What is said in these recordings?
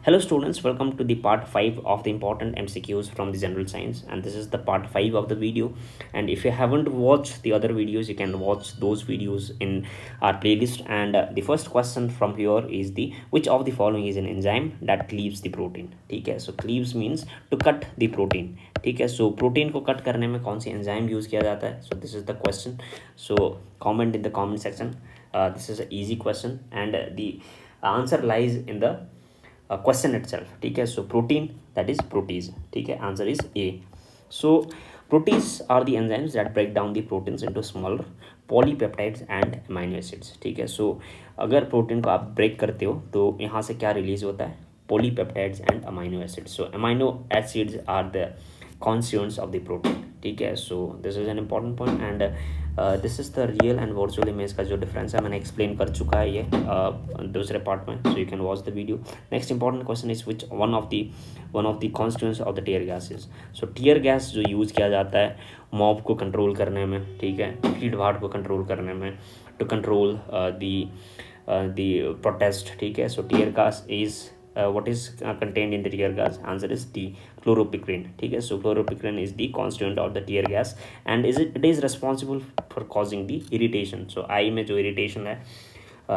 Hello students, welcome to the part 5 of the important MCQs from the general science, and this is the part 5 of the video. And if you haven't watched the other videos, you can watch those videos in our playlist. And the first question from here is the which of the following is an enzyme that cleaves the protein. ठीक है, so cleaves means to cut the protein. ठीक है, so protein को cut करने में कौन सी enzyme use किया जाता है? So this is the question. So comment in the comment section. This is an easy question, and the answer lies in the question itself. ठीक है, so protein that is protease. ठीक है, answer is A. So protease are the enzymes that break down the proteins into smaller polypeptides and amino acids. ठीक है, सो अगर protein को आप break करते हो तो यहाँ से क्या रिलीज होता है? Polypeptides and amino acids. So amino acids are the constituents of the protein. ठीक है, so this is an important point. And this is the real and virtual image का जो डिफरेंस है मैंने एक्सप्लेन कर चुका है ये दूसरे पार्ट में. So you can watch the video. Next important question is which one of the constituents of the tear gases. So tear gas जो यूज़ किया जाता है मॉब को कंट्रोल करने में, ठीक है, भीड़ भाड़ को कंट्रोल करने में, टू कंट्रोल द प्रोटेस्ट. ठीक है, सो tear gas is what is contained in the tear gas? Answer is D, chloropicrine. ठीक है, so chloropicrine is the constituent of the tear gas and it is responsible for causing the irritation. So eye में जो irritation है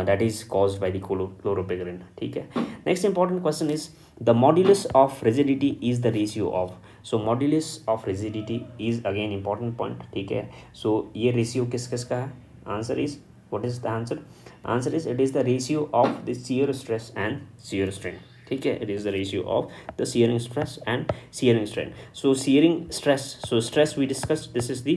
that is caused by the chloropicrine. ठीक है. Next important question is the modulus of rigidity is the ratio of. So modulus of rigidity is again important point. ठीक है, so ये ratio किस किस का है? Answer is, what is the answer? Answer is it is the ratio of the shear stress and shear strain. ठीक है, it is the ratio of the shearing stress and shearing strain. So shearing stress, so stress we discussed, this is the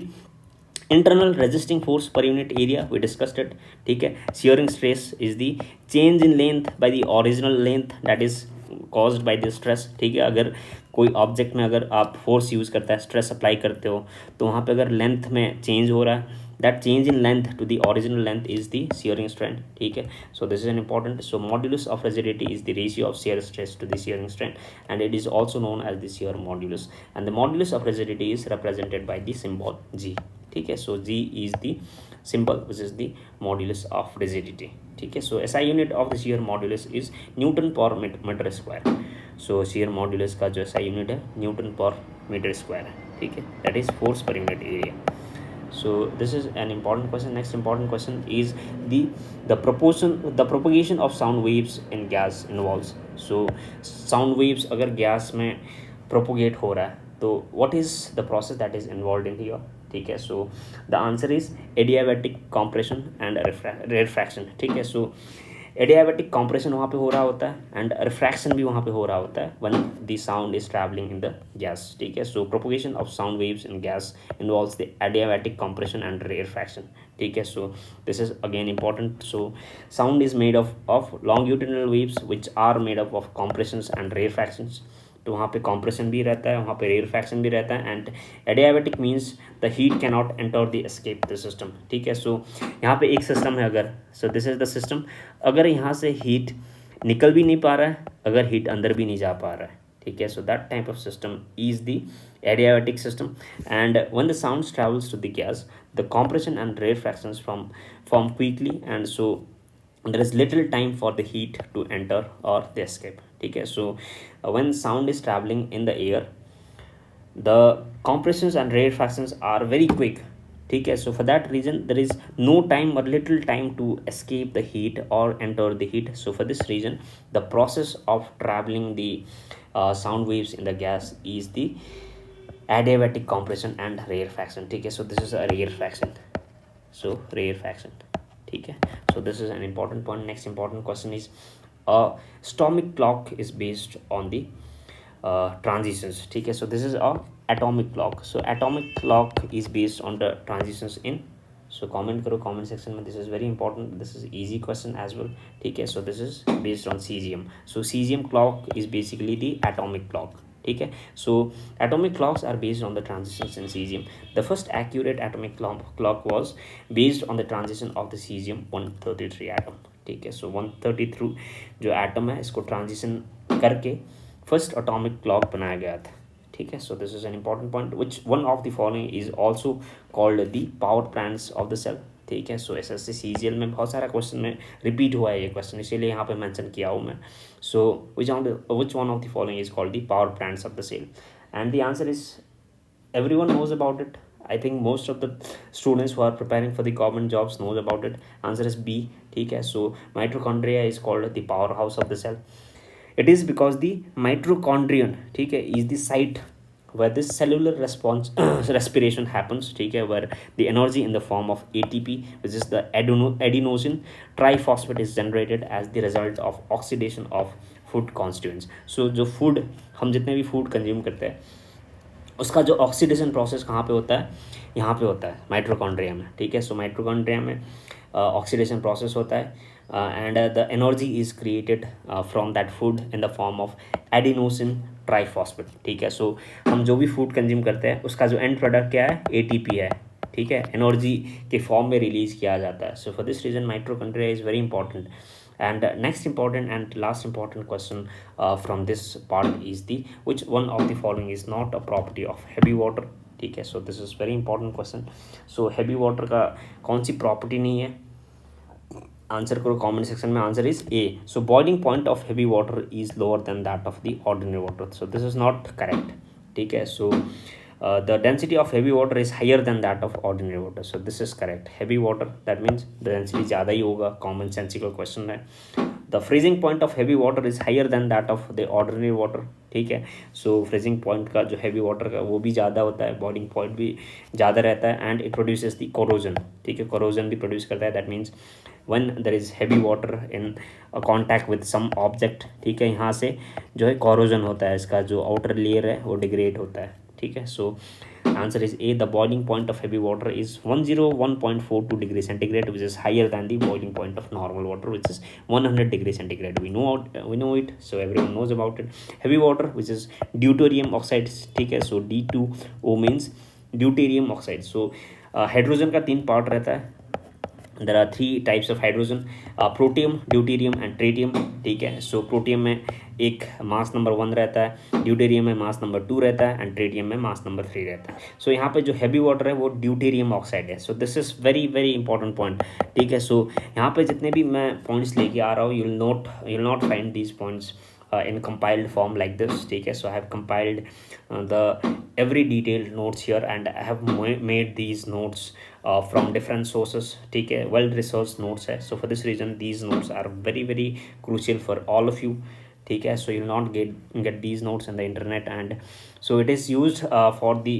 internal resisting force per unit area, we discussed it. ठीक है, shearing stress is the change in length by the original length that is caused by the stress. ठीक है, अगर कोई object में अगर आप force use करता है, स्ट्रेस अप्लाई करते हो, तो वहाँ पे अगर लेंथ में चेंज हो रहा है, that change in length to the original length is the shearing strain. ठीक है, so this is an important. So modulus of rigidity is the ratio of shear stress to the shearing strain, and it is also known as the shear modulus, and the modulus of rigidity is represented by the symbol G. ठीक है, so G is the symbol which is the modulus of rigidity. ठीक है, so SI unit of the shear modulus is Newton per meter square. So shear modulus का जो SI unit है Newton per meter square है. ठीक है, that is force per unit area. So this is an important question. Next important question is the propagation of sound waves in gas involves. So sound waves अगर gas में propagate हो रहा है तो what is the process that is involved in here? ठीक है, so the answer is adiabatic compression and rarefaction. ठीक है, so एडियाबैटिक कॉम्प्रेशन वहाँ पे हो रहा होता है एंड रिफ्रैक्शन भी वहाँ पे हो रहा होता है when the sound is travelling in the gas. ठीक है, so propagation of sound waves in gas involves the adiabatic compression and rarefaction. ठीक है, so this is again important. So sound is made of longitudinal waves which are made up of compressions and rarefactions. तो वहाँ पे compression भी रहता है, वहाँ पे रेयरफैक्शन भी रहता है. And adiabatic means the heat can not enter the escape the system. ठीक है, सो यहाँ पे एक सिस्टम है अगर, सो दिस इज द सिस्टम. अगर यहाँ से हीट निकल भी नहीं पा रहा है, अगर हीट अंदर भी नहीं जा पा रहा है, ठीक है, so that type of system is the adiabatic system. And when the sound travels to the gas, the compression and rarefactions form quickly, and so there is little time for the heat to enter or the escape. ठीक है, so when sound is traveling in the air, the compressions and rarefactions are very quick. ठीक है, so for that reason there is no time or little time to escape the heat or enter the heat. So for this reason the process of traveling the sound waves in the gas is the adiabatic compression and rarefaction. ठीक है, so this is a rarefaction. So rarefaction. ठीक है, so this is an important point. Next important question is a atomic clock is based on the transitions. ठीक है, so this is a atomic clock. So atomic clock is based on the transitions in. So comment करो comment section में. This is very important. This is easy question as well. ठीक है, so this is based on cesium. So cesium clock is basically the atomic clock. ठीक है, so atomic clocks are based on the transitions in cesium. The first accurate atomic clock was based on the transition of the cesium 133 atom. ठीक है, so 133 जो atom है इसको transition करके first atomic clock बनाया गया था. ठीक है, so this is an important point. Which one of the following is also called the power plants of the cell? ठीक है। सो SSC CGL में बहुत सारा क्वेश्चन में रिपीट हुआ है ये क्वेश्चन, इसीलिए यहाँ पे मेंशन किया हूँ मैं। So which one of the following is called the power plants of the cell, and the answer is everyone knows about it. I think most of the students who are preparing for the government jobs knows about it. Answer is B, ठीक है। So mitochondria is called the powerhouse of the cell. It is because the mitochondrion, ठीक है, is the site where this cellular response respiration happens, ठीक है, where the energy in the form of ATP, which is the adenosine triphosphate, is generated as the result of oxidation of food constituents. So जो food, हम जितने भी food consume करते हैं उसका जो ऑक्सीडेशन प्रोसेस कहाँ पे होता है, यहाँ पे होता है माइटोकॉन्ड्रिया में, ठीक है। सो माइटोकॉन्ड्रिया में ऑक्सीडेशन प्रोसेस होता है and the energy is created from that food in the form of adenosine triphosphate, ठीक है। सो हम जो भी फूड कंज्यूम करते हैं उसका जो एंड प्रोडक्ट क्या है, ATP है, ठीक है, एनर्जी के फॉर्म में रिलीज किया जाता है। So for this reason mitochondria is very important. And next important and last important question from this part is the which one of the following is not a property of heavy water, ठीक है। So this is very important question. So heavy water का कौन सी property नहीं है, answer करो comment section में. Answer is A. So boiling point of heavy water is lower than that of the ordinary water. So this is not correct, ठीक है. सो the density of heavy water is higher than that of ordinary water. So this is correct. Heavy water, that means the density ज़्यादा ही होगा. Common sensical question है. The freezing point of heavy water is higher than that of the ordinary water. ठीक है. So freezing point का जो heavy water का वो भी ज़्यादा होता है, boiling point भी ज़्यादा रहता है, and it produces the corrosion. ठीक है, corrosion भी produce करता है. That means when there is heavy water in a contact with some object, ठीक है, यहाँ से जो है corrosion होता है, इसका जो outer layer है वो degrade होता है. ठीक है. So answer is A. The boiling point of heavy water is 101.42 degree centigrade, which is higher than the boiling point of normal water, which is 100 degree centigrade. We know it, so everyone knows about it. Heavy water which is deuterium oxide, ठीक है. So D2O means deuterium oxide. So hydrogen का 3 part रहता है. there are 3 types of hydrogen, protium, deuterium and tritium, ठीक है. सो protium में एक mass number 1 रहता है, ड्यूटेरियम में मास नंबर 2 रहता है, एंड ट्रेटियम में मास नंबर 3 रहता है. सो यहाँ पे जो हैवी वाटर है वो ड्यूटेरियम ऑक्साइड है. So this is very very important point, ठीक है. सो यहाँ पे जितने भी मैं पॉइंट्स लेके आ रहा हूँ, you will not find these points in compiled form like this, ठीक है. So I have compiled the every detailed notes here, and I have made these notes from different sources, ठीक है. well researched notes है. So for this reason these notes are very very crucial for all of you, ठीक है. So you will not get these notes in the internet, and so it is used for the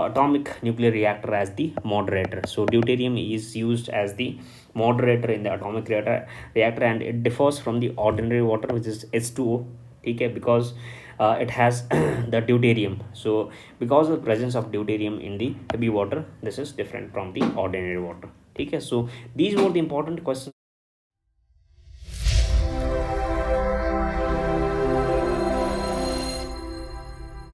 atomic nuclear reactor as the moderator. So deuterium is used as the moderator in the atomic reactor, and it differs from the ordinary water, which is H2O, ठीक है, because it has the deuterium. So because of the presence of deuterium in the heavy water, this is different from the ordinary water, ठीक है. So these were the important questions.